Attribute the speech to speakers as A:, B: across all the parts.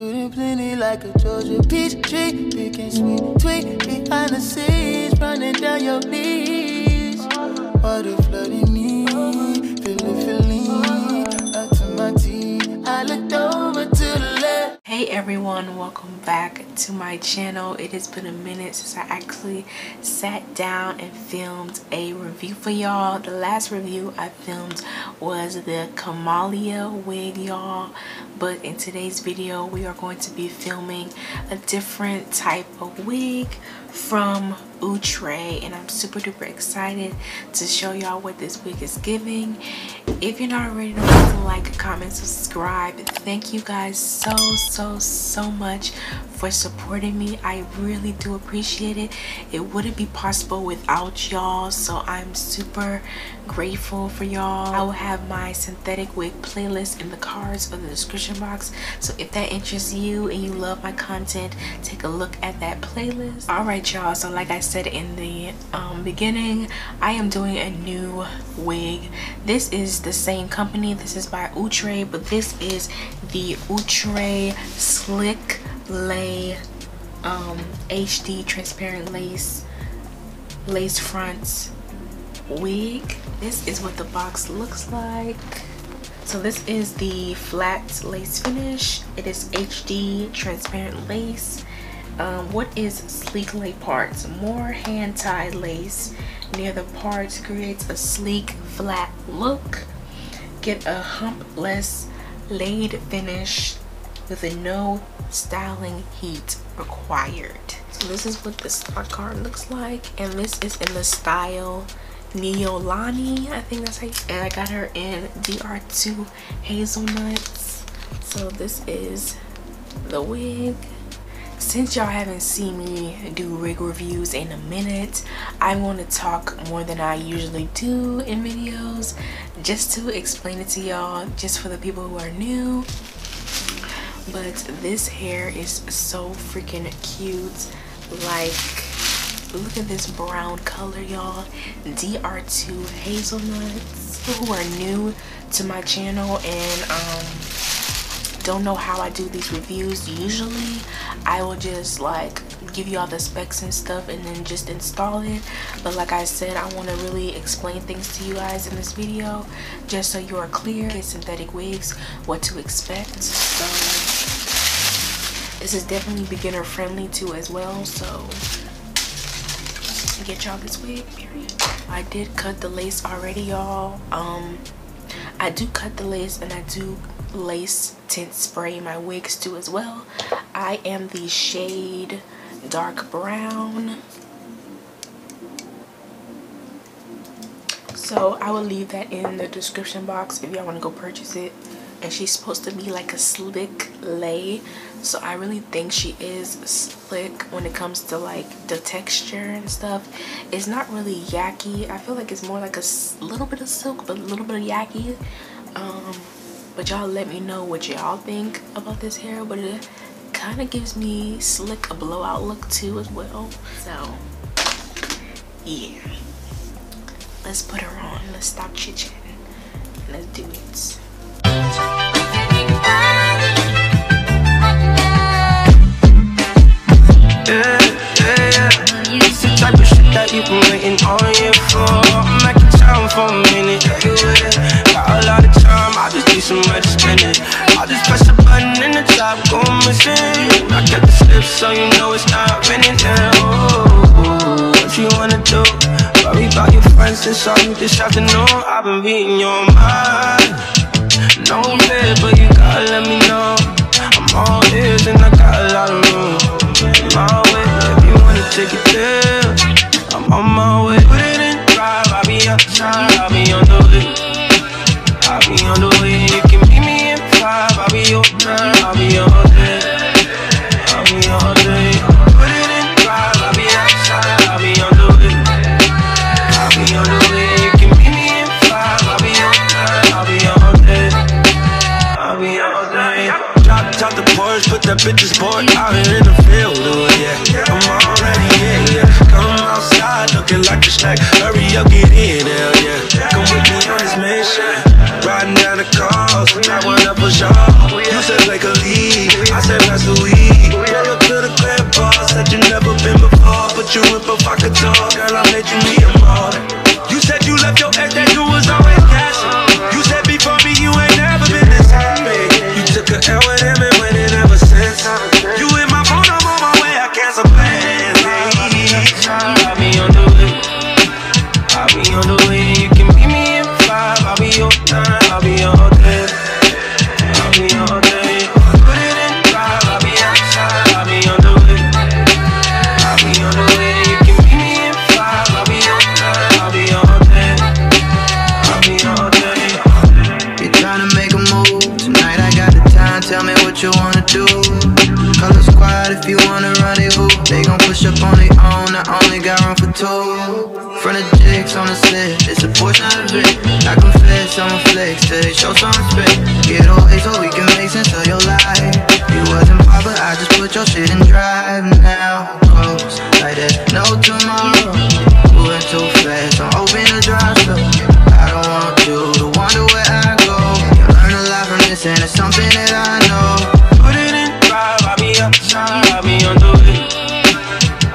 A: Plenty like a Georgia peach tree, picking sweet tweet behind the scenes, running down your knees. Water flooding me, feeling up to my teeth. I looked over to the left.
B: Hey everyone, welcome back to my channel. It has been a minute since I actually sat down and filmed a review for y'all. The last review I filmed was the Camellia wig, y'all. But in today's video, we are going to be filming a different type of wig from Outre, and I'm super duper excited to show y'all what this wig is giving. If you're not already, don't forget to like, comment, subscribe. Thank you guys so much for supporting me. I really do appreciate it. It wouldn't be possible without y'all, so I'm super grateful for y'all. I will have my synthetic wig playlist in the cards or the description box, so if that interests you and you love my content, take a look at that playlist. All right y'all, so like I said in the beginning, I am doing a new wig. This is the same company. This is by Outre, but this is the Outre SleekLay HD transparent lace fronts wig. This is what the box looks like. So this is the flat lace finish. It is HD transparent lace. What is SleekLay parts? More hand-tied lace near the parts creates a sleek flat look. Get a humpless laid finish with a no styling heat required. So this is what the stock card looks like, and this is in the style Noalani, I think that's how you, and I got her in DR2 HAZELNUT. So this is the wig. Since y'all haven't seen me do wig reviews in a minute, I want to talk more than I usually do in videos, just to explain it to y'all, just for the people who are new. But this hair is so freaking cute. Like, look at this brown color, y'all. DR2 HAZELNUTs. People who are new to my channel and don't know how I do these reviews, usually I will just like give you all the specs and stuff and then just install it. But like I said, I want to really explain things to you guys in this video, just so you are clear. Get synthetic wigs, what to expect. So this is definitely beginner friendly too as well, so get y'all this wig, period. I did cut the lace already, y'all. I do cut the lace and I do lace tint spray my wigs too as well. I am the shade dark brown, so I will leave that in the description box if y'all want to go purchase it. And she's supposed to be like a slick lay, so I really think she is slick when it comes to like the texture and stuff. It's not really yucky. I feel like it's more like a little bit of silk but a little bit of yucky. But y'all let me know what y'all think about this hair, but it kind of gives me slick, a blowout look too as well. So yeah, let's put her on. Let's stop chit-chatting and let's do it.
C: It's the type of shit that you've been waiting on you for. I'm making time for a minute. Got a lot of time, I just need some way to spend it. I'll just press a button in the top, go missing. I kept the slip so you know it's not raining now. What you wanna do? Worry about your friends, that's all you this afternoon. I've been reading your mind. No bed, but you gotta let me know. I'm all ears and I got a lot of room. My way, if you wanna take it there, I'm on my way. Put it in drive, I'll be outside, I'll be on the way. I'll be on the way, you can meet me in 5, I'll be your time, I'll be all day. I'll be all day. Put it in drive, I'll be outside, I'll be on the way. I'll be on the way, you can meet me in 5, I'll be your time, I'll be all day. I'll be all day. Drop the Porsche, put that bitch's board out here in the field, oh yeah. I'm already in, yeah. Come outside looking like a snack. Hurry up, get in, hell yeah. Come with me on this mission. Riding down the coast, I went up for sure. You said make a lead, I said let's
A: out if you wanna rendezvous. They gon' push up on their own, I only got room for two. Front of jigs on the slip, it's a portion of it. I confess, I'm a flex till they show some respect. Get away so we can make sense of your life. You wasn't pop, but I just put your shit in drive now. Close like that, no tomorrow. Moving too fast, I'm open the drive, so I don't want you to wonder where I go. You learn a lot from this, and it's something that I know.
C: Put it in drive, I'll be outside, I'll be on the way.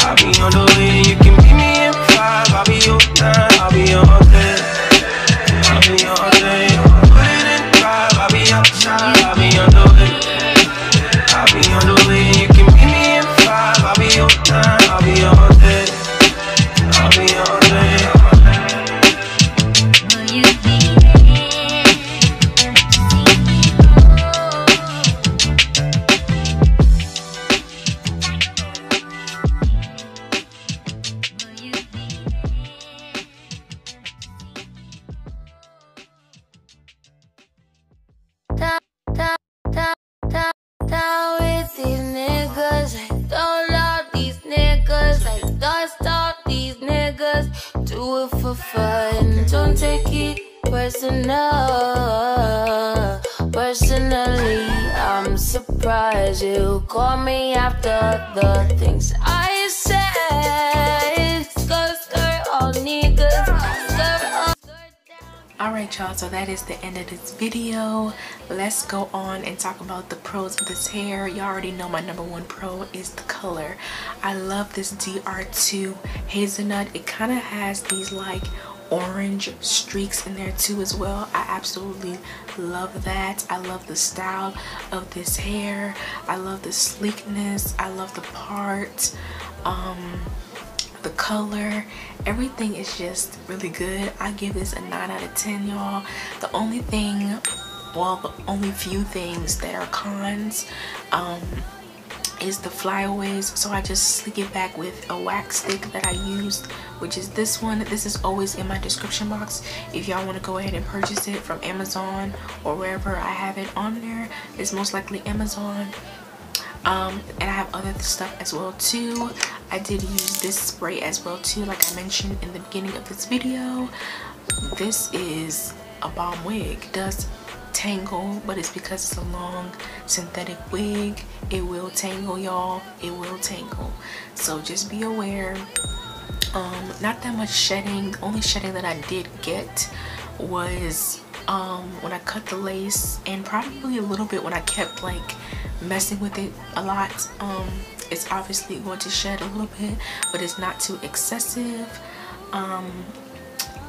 C: I'll be on the way, you can meet me in 5, I'll be on 9, I'll be on day. I'll be on day. Put it in drive, I'll be outside, I'll be on the way. I'll be on the way, you can meet me in 5, I'll be on 9, I'll be on day. I'll be on day.
D: Down with these niggas, I don't love these niggas, I don't stop these niggas. Do it for fun, don't take it personal. Personally, I'm surprised you call me after the things I said. Skirt all niggas, skirt all.
B: Alright y'all, so that is the end of this video. Let's go on and talk about the pros of this hair. You already know my number one pro is the color. I love this DR2 Hazelnut. It kind of has these like orange streaks in there too as well. I absolutely love that. I love the style of this hair. I love the sleekness. I love the part. The color, everything is just really good. I give this a 9 out of 10, y'all. The only thing, well, the only few things that are cons is the flyaways. So I just sleek it back with a wax stick that I used, which is this one. This is always in my description box if y'all want to go ahead and purchase it from Amazon or wherever I have it on there. It's most likely Amazon. And I have other stuff as well too. I did use this spray as well too, like I mentioned in the beginning of this video. This is a bomb wig. It does tangle, but it's because it's a long synthetic wig. It will tangle, y'all. It will tangle, so just be aware. Not that much shedding. The only shedding that I did get was when I cut the lace, and probably a little bit when I kept like messing with it a lot. It's obviously going to shed a little bit, but it's not too excessive.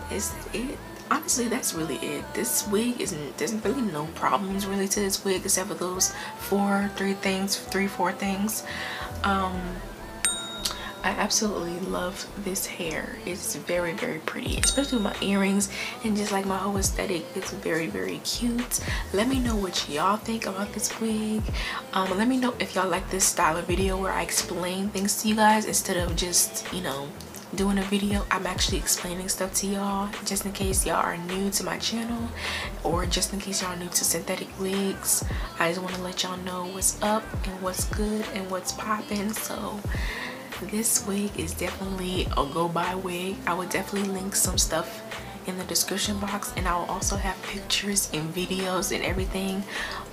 B: Is it? Honestly, that's really it. This wig there's really no problems really to this wig except for those 4 things. I absolutely love this hair. It's very, very pretty, especially with my earrings and just like my whole aesthetic. It's very, very cute. Let me know what y'all think about this wig. Let me know if y'all like this style of video where I explain things to you guys instead of just, you know, doing a video. I'm actually explaining stuff to y'all just in case y'all are new to my channel, or just in case y'all are new to synthetic wigs. I just want to let y'all know what's up and what's good and what's popping. So this wig is definitely a go buy wig. I would definitely link some stuff in the description box, and I will also have pictures and videos and everything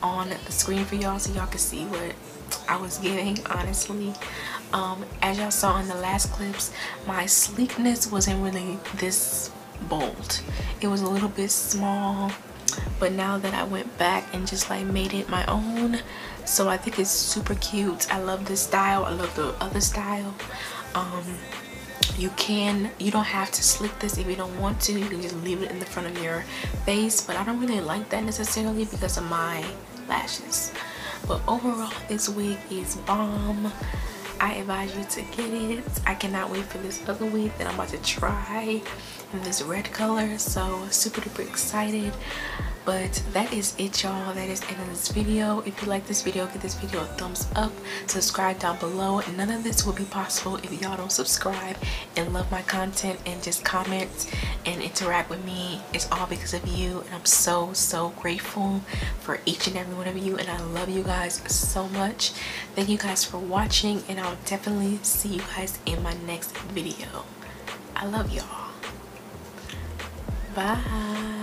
B: on the screen for y'all so y'all can see what I was getting. Honestly, as y'all saw in the last clips, my sleekness wasn't really this bold. It was a little bit small, but now that I went back and just like made it my own, so I think it's super cute. I love this style. I love the other style. You don't have to slick this if you don't want to. You can just leave it in the front of your face, but I don't really like that necessarily because of my lashes. But overall, this wig is bomb. I advise you to get it. I cannot wait for this other wig that I'm about to try in this red color. So super duper excited. But that is it, y'all. That is the end of this video. If you like this video, give this video a thumbs up, subscribe down below. None of this would be possible if y'all don't subscribe and love my content and just comment and interact with me. It's all because of you, and I'm so grateful for each and every one of you, and I love you guys so much. Thank you guys for watching, and I'll definitely see you guys in my next video. I love y'all. Bye.